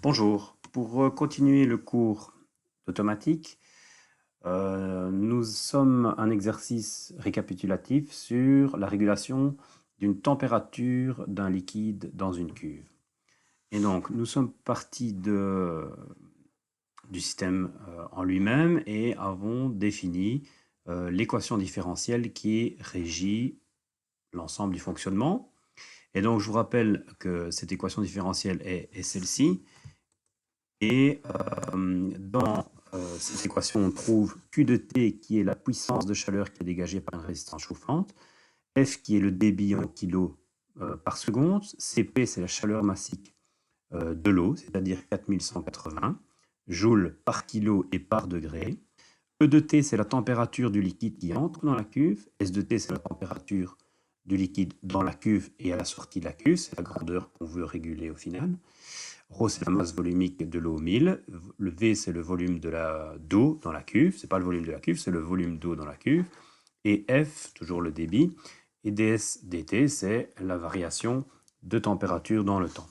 Bonjour, pour continuer le cours d'automatique, nous sommes un exercice récapitulatif sur la régulation d'une température d'un liquide dans une cuve. Et donc, nous sommes partis du système en lui-même et avons défini l'équation différentielle qui régit l'ensemble du fonctionnement. Et donc, je vous rappelle que cette équation différentielle est celle-ci. Et dans cette équation, on trouve Q de T qui est la puissance de chaleur qui est dégagée par une résistance chauffante, F qui est le débit en kilos par seconde, Cp c'est la chaleur massique de l'eau, c'est-à-dire 4180 joules par kilo et par degré. E de T c'est la température du liquide qui entre dans la cuve, S de T c'est la température du liquide dans la cuve et à la sortie de la cuve, c'est la grandeur qu'on veut réguler au final. Rho, c'est la masse volumique de l'eau 1000. Le V, c'est le volume d'eau dans la cuve. Ce n'est pas le volume de la cuve, c'est le volume d'eau dans la cuve. Et F, toujours le débit. Et ds, dt, c'est la variation de température dans le temps.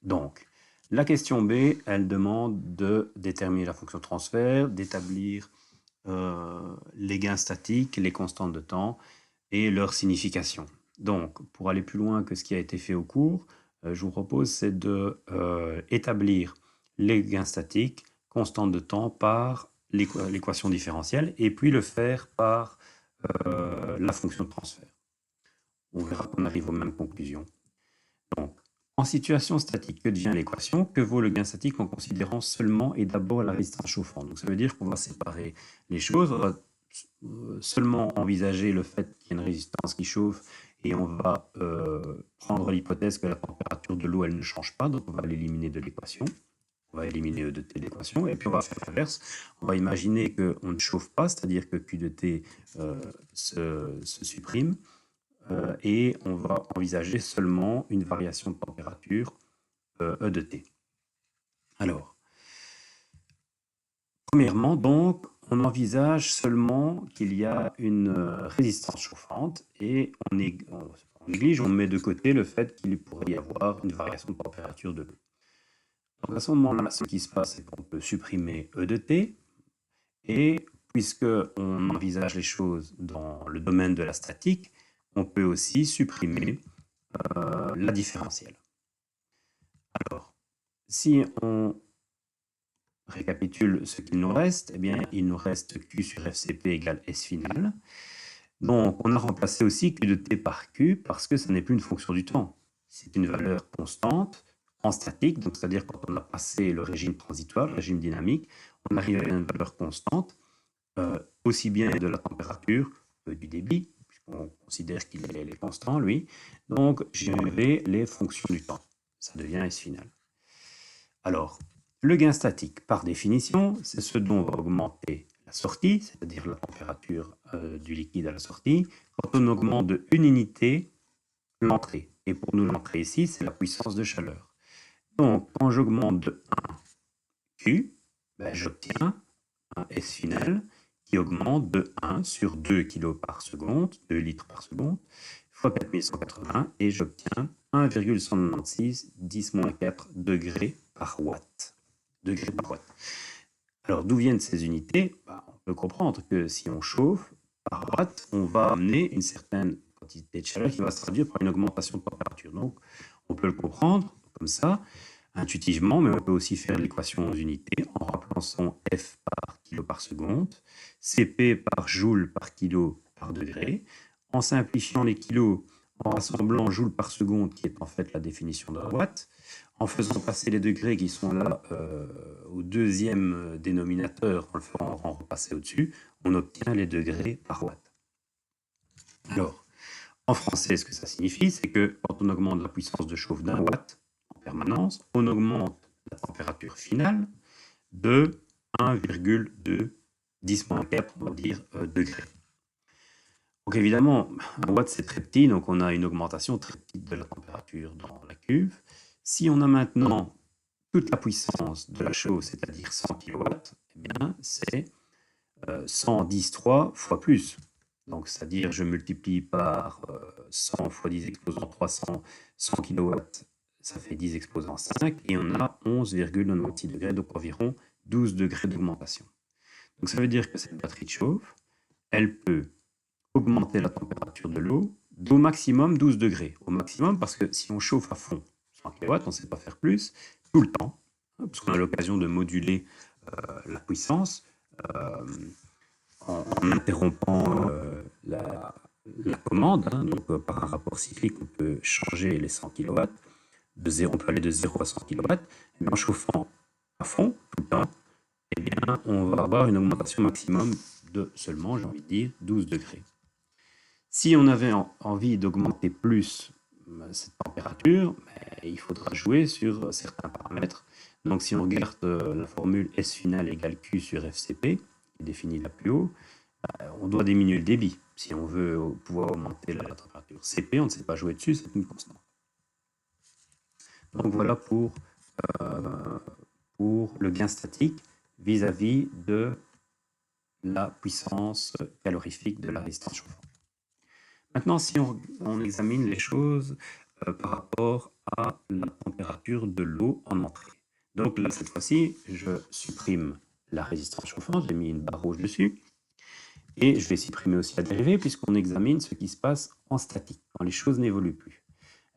Donc, la question B, elle demande de déterminer la fonction de transfert, d'établir les gains statiques, les constantes de temps et leur signification. Donc, pour aller plus loin que ce qui a été fait au cours, je vous propose, c'est de établir les gains statiques, constantes de temps, par l'équation différentielle, et puis le faire par la fonction de transfert. On verra qu'on arrive aux mêmes conclusions. Donc, en situation statique, que devient l'équation? Que vaut le gain statique en considérant seulement et d'abord la résistance chauffante? Donc, ça veut dire qu'on va séparer les choses. On va seulement envisager le fait qu'il y a une résistance qui chauffe et on va prendre l'hypothèse que la température de l'eau elle ne change pas, donc on va l'éliminer de l'équation. On va éliminer E de T de l'équation, et puis on va faire l'inverse. On va imaginer qu'on ne chauffe pas, c'est-à-dire que Q de T se supprime, et on va envisager seulement une variation de température E de T. Alors, premièrement, donc, on envisage seulement qu'il y a une résistance chauffante et on néglige, on met de côté le fait qu'il pourrait y avoir une variation de température de l'eau. Donc à ce moment-là, ce qui se passe, c'est qu'on peut supprimer E de T et puisqu'on envisage les choses dans le domaine de la statique, on peut aussi supprimer la différentielle. Alors, si on récapitule ce qu'il nous reste, eh bien, il nous reste Q sur FCP égale S final. Donc, on a remplacé aussi Q de T par Q parce que ce n'est plus une fonction du temps. C'est une valeur constante en statique, donc c'est-à-dire quand on a passé le régime transitoire, le régime dynamique, on arrive à une valeur constante, aussi bien de la température que du débit, puisqu'on considère qu'il est constant, lui. Donc, j'ai enlevé les fonctions du temps. Ça devient S final. Alors, le gain statique, par définition, c'est ce dont va augmenter la sortie, c'est-à-dire la température du liquide à la sortie, quand on augmente de 1 unité l'entrée. Et pour nous, l'entrée ici, c'est la puissance de chaleur. Donc, quand j'augmente de 1 Q, ben, j'obtiens un S final qui augmente de 1 sur 2 kg par seconde, 2 litres par seconde, fois 4180, et j'obtiens 1,196 10-4 degrés par watt. Alors, d'où viennent ces unités? On peut comprendre que si on chauffe par watt, on va amener une certaine quantité de chaleur qui va se traduire par une augmentation de température. Donc, on peut le comprendre comme ça, intuitivement, mais on peut aussi faire l'équation en unités en remplaçant F par kilo par seconde, Cp par joule par kilo par degré, en simplifiant les kilos, en rassemblant joule par seconde, qui est en fait la définition d'un watt, en faisant passer les degrés qui sont là au deuxième dénominateur, en le faisant repasser au-dessus, on obtient les degrés par watt. Alors, en français, ce que ça signifie, c'est que quand on augmente la puissance de chauffe d'un watt en permanence, on augmente la température finale de 1,2 10-4, on va dire, degrés. Donc évidemment, un watt c'est très petit, donc on a une augmentation très petite de la température dans la cuve. Si on a maintenant toute la puissance de la chose, c'est-à-dire 100 kW, eh bien c'est 110,3 fois plus. Donc c'est-à-dire je multiplie par 100 fois 10 exposant 300, 100 kW, ça fait 10 exposant 5, et on a 11,96 degrés, donc environ 12 degrés d'augmentation. Donc ça veut dire que cette batterie de chauffe, elle peut augmenter la température de l'eau d'au maximum 12 degrés. Au maximum, parce que si on chauffe à fond 100 kW, on ne sait pas faire plus, tout le temps, parce qu'on a l'occasion de moduler la puissance en interrompant la commande. Donc par un rapport cyclique, on peut changer les 100 kW. On peut aller de 0 à 100 kW, mais en chauffant à fond tout le temps, eh bien, on va avoir une augmentation maximum de seulement, j'ai envie de dire, 12 degrés. Si on avait envie d'augmenter plus cette température, il faudra jouer sur certains paramètres. Donc si on regarde la formule S finale égale Q sur FCP, qui définit là plus haut, on doit diminuer le débit si on veut pouvoir augmenter la température. CP, on ne sait pas jouer dessus, c'est une constante. Donc voilà pour le gain statique vis-à-vis de la puissance calorifique de la résistance chauffante. Maintenant, si on examine les choses par rapport à la température de l'eau en entrée. Donc là, cette fois-ci, je supprime la résistance chauffante, j'ai mis une barre rouge dessus, et je vais supprimer aussi la dérivée puisqu'on examine ce qui se passe en statique, quand les choses n'évoluent plus.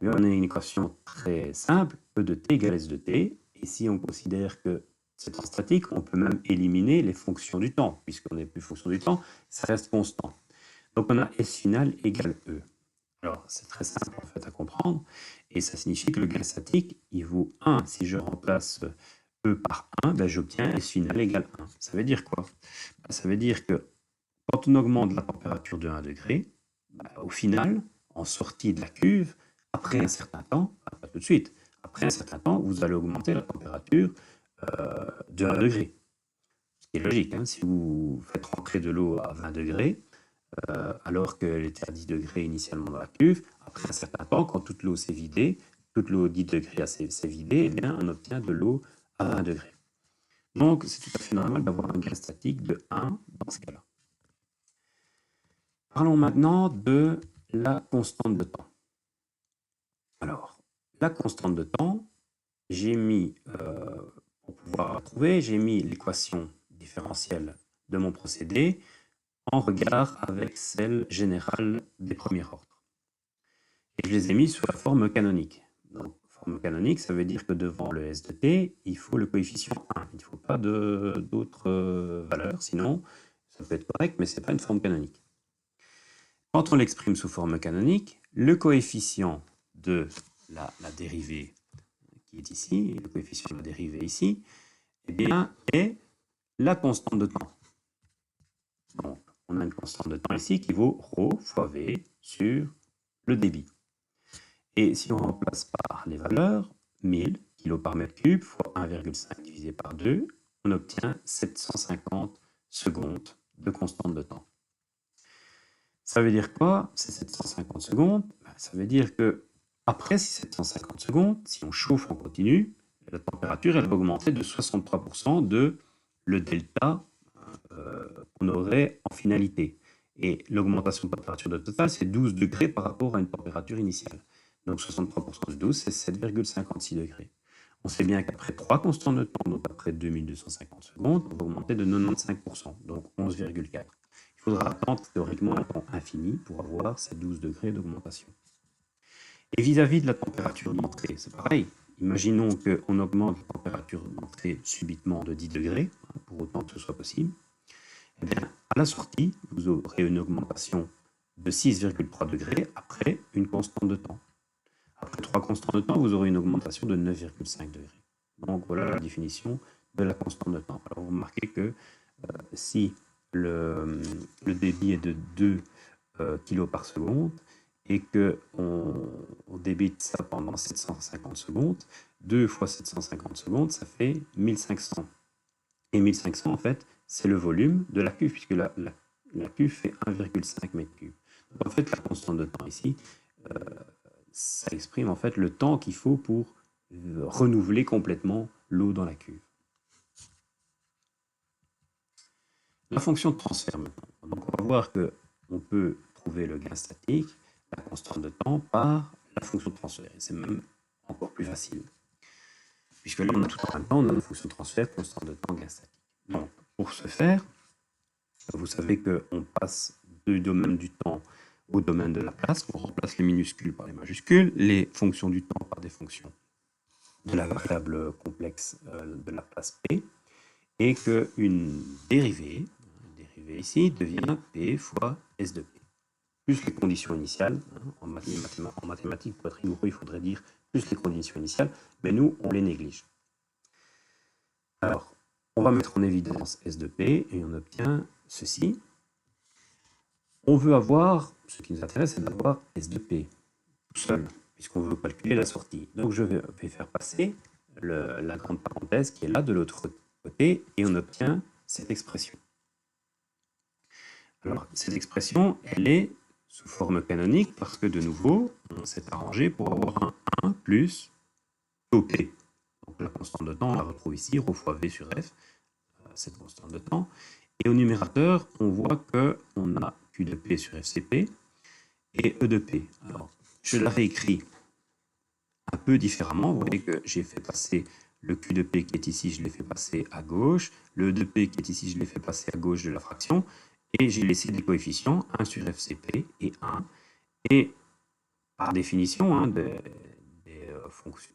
Et on a une équation très simple, E de t égale S de t, et si on considère que c'est en statique, on peut même éliminer les fonctions du temps, puisqu'on n'est plus fonction du temps, ça reste constant. Donc on a S finale égale E. Alors c'est très simple en fait à comprendre, et ça signifie que le gain statique, il vaut 1. Si je remplace E par 1, ben j'obtiens S finale égale 1. Ça veut dire quoi? Ça veut dire que quand on augmente la température de 1 degré, au final, en sortie de la cuve, après un certain temps, pas tout de suite, après un certain temps, vous allez augmenter la température de 1 degré. Ce qui est logique, hein, si vous faites rentrer de l'eau à 20 degrés, alors qu'elle était à 10 degrés initialement dans la cuve, après un certain temps, quand toute l'eau s'est vidée, toute l'eau 10 degrés s'est vidée, eh bien, on obtient de l'eau à 20 degrés. Donc, c'est tout à fait normal d'avoir un gain statique de 1 dans ce cas-là. Parlons maintenant de la constante de temps. Alors, la constante de temps, j'ai mis, pour pouvoir la trouver, j'ai mis l'équation différentielle de mon procédé en regard avec celle générale des premiers ordres. Et je les ai mis sous la forme canonique. Donc, forme canonique, ça veut dire que devant le S de t, il faut le coefficient 1. Il ne faut pas d'autres valeurs, sinon ça peut être correct, mais ce n'est pas une forme canonique. Quand on l'exprime sous forme canonique, le coefficient de la dérivée qui est ici, et le coefficient de la dérivée ici, eh bien, est la constante de temps. Donc, on a une constante de temps ici qui vaut ρ fois V sur le débit. Et si on remplace par les valeurs, 1000 kg par mètre cube fois 1,5 divisé par 2, on obtient 750 secondes de constante de temps. Ça veut dire quoi, ces 750 secondes? Ça veut dire que après ces 750 secondes, si on chauffe en continu, la température elle va augmenter de 63% de le delta qu'on aurait en finalité. Et l'augmentation de température de total, c'est 12 degrés par rapport à une température initiale. Donc 63% de 12, c'est 7,56 degrés. On sait bien qu'après 3 constantes de temps, donc après 2250 secondes, on va augmenter de 95%, donc 11,4. Il faudra attendre théoriquement un temps infini pour avoir ces 12 degrés d'augmentation. Et vis-à-vis de la température d'entrée, c'est pareil. Imaginons qu'on augmente la température d'entrée subitement de 10 degrés, pour autant que ce soit possible. Eh bien, à la sortie, vous aurez une augmentation de 6,3 degrés après une constante de temps. Après 3 constantes de temps, vous aurez une augmentation de 9,5 degrés. Donc voilà la définition de la constante de temps. Alors vous remarquez que si le débit est de 2 kg par seconde et qu'on débite ça pendant 750 secondes, 2 fois 750 secondes, ça fait 1500. Et 1500, en fait, c'est le volume de la cuve, puisque la cuve fait 1,5 mètre cube. Donc, en fait, la constante de temps ici, ça exprime en fait le temps qu'il faut pour renouveler complètement l'eau dans la cuve. La fonction de transfert maintenant. Donc on va voir qu'on peut trouver le gain statique, la constante de temps, par la fonction de transfert. C'est même encore plus facile. Puisque là, on a tout en même temps, on a une fonction de transfert, constante de temps, gain statique. Donc, pour ce faire, vous savez qu'on passe du domaine du temps au domaine de la place, on remplace les minuscules par les majuscules, les fonctions du temps par des fonctions de la variable complexe de la place P, et qu'une dérivée ici devient P fois S de P, plus les conditions initiales. En mathématiques, pour être rigoureux, il faudrait dire plus les conditions initiales, mais nous, on les néglige. Alors, on va mettre en évidence S de P, et on obtient ceci. On veut avoir, ce qui nous intéresse, c'est d'avoir S de P tout seul, puisqu'on veut calculer la sortie. Donc je vais faire passer la grande parenthèse qui est là de l'autre côté, et on obtient cette expression. Alors, cette expression, elle est sous forme canonique, parce que de nouveau, on s'est arrangé pour avoir un 1 plus tau P. Donc la constante de temps, on la retrouve ici, ρ fois V sur F, cette constante de temps. Et au numérateur, on voit qu'on a Q de P sur FCP et E de P. Alors, je la réécris un peu différemment. Vous voyez que j'ai fait passer le Q de P qui est ici, je l'ai fait passer à gauche. Le E de P qui est ici, je l'ai fait passer à gauche de la fraction. Et j'ai laissé des coefficients, 1 sur FCP et 1. Et par définition,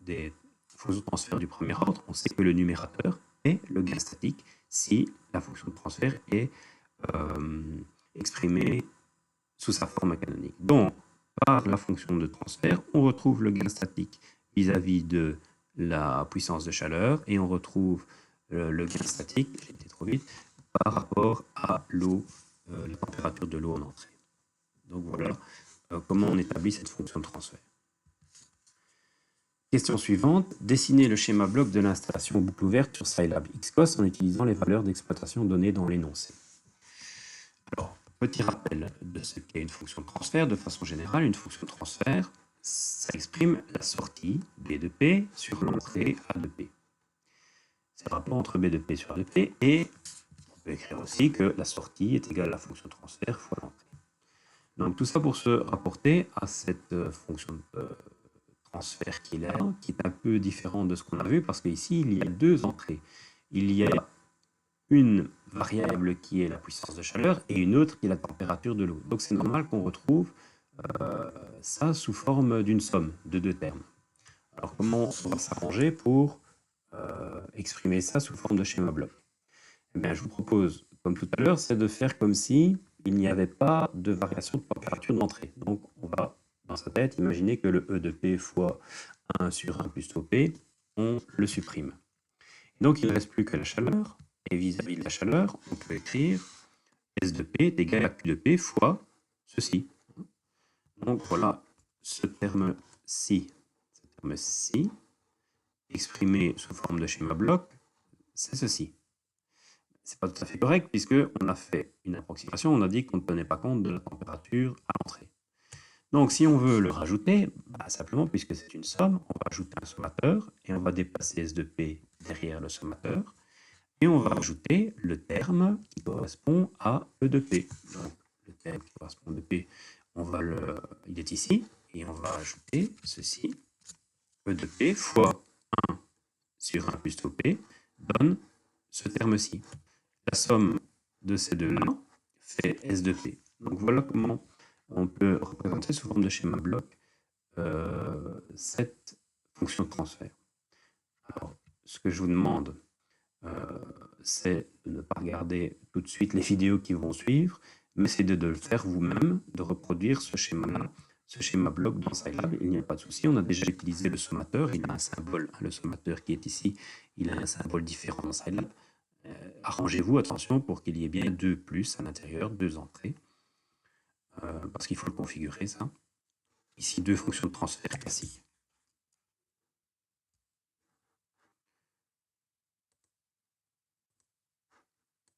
des fonctions de transfert du premier ordre, on sait que le numérateur est le gain statique si la fonction de transfert est exprimée sous sa forme canonique. Donc, par la fonction de transfert, on retrouve le gain statique vis-à-vis de la puissance de chaleur, et on retrouve le gain statique, j'ai été trop vite, par rapport à l'eau, la température de l'eau en entrée. Donc voilà comment on établit cette fonction de transfert. Question suivante, dessiner le schéma bloc de l'installation boucle ouverte sur Scilab Xcos en utilisant les valeurs d'exploitation données dans l'énoncé. Alors, petit rappel de ce qu'est une fonction de transfert. De façon générale, une fonction de transfert, ça exprime la sortie B de P sur l'entrée A de P. C'est le rapport entre B de P sur A de P, et on peut écrire aussi que la sortie est égale à la fonction de transfert fois l'entrée. Donc tout ça pour se rapporter à cette fonction de transfert qui est un peu différente de ce qu'on a vu, parce qu'ici, il y a deux entrées. Il y a une variable qui est la puissance de chaleur et une autre qui est la température de l'eau. Donc c'est normal qu'on retrouve ça sous forme d'une somme de deux termes. Alors comment on va s'arranger pour exprimer ça sous forme de schéma bloc? Eh bien, je vous propose, comme tout à l'heure, c'est de faire comme si il n'y avait pas de variation de température d'entrée. Donc on va, dans sa tête, imaginer que le E de P fois 1 sur 1 plus tau P, on le supprime. Donc il ne reste plus que la chaleur, et vis-à-vis de la chaleur, on peut écrire S de P est égal à Q de P fois ceci. Donc voilà ce terme-ci, exprimé sous forme de schéma bloc, c'est ceci. C'est pas tout à fait correct, puisqu'on a fait une approximation, on a dit qu'on ne tenait pas compte de la température à l'entrée. Donc si on veut le rajouter, simplement, puisque c'est une somme, on va ajouter un sommateur, et on va déplacer S de P derrière le sommateur, et on va ajouter le terme qui correspond à E de P. Donc le terme qui correspond à E de P, il est ici, et on va ajouter ceci, E de P fois 1 sur 1 plus tau P, donne ce terme-ci. La somme de ces deux-là fait S de P. Donc voilà comment on peut représenter sous forme de schéma bloc cette fonction de transfert. Alors, ce que je vous demande, c'est de ne pas regarder tout de suite les vidéos qui vont suivre, mais c'est de le faire vous-même, de reproduire ce schéma-là, ce schéma bloc dans Scilab. Il n'y a pas de souci, on a déjà utilisé le sommateur, il a un symbole, le sommateur qui est ici, il a un symbole différent dans Scilab. Arrangez-vous, attention, pour qu'il y ait bien deux plus à l'intérieur, deux entrées, parce qu'il faut le configurer, ça. Ici, deux fonctions de transfert classiques.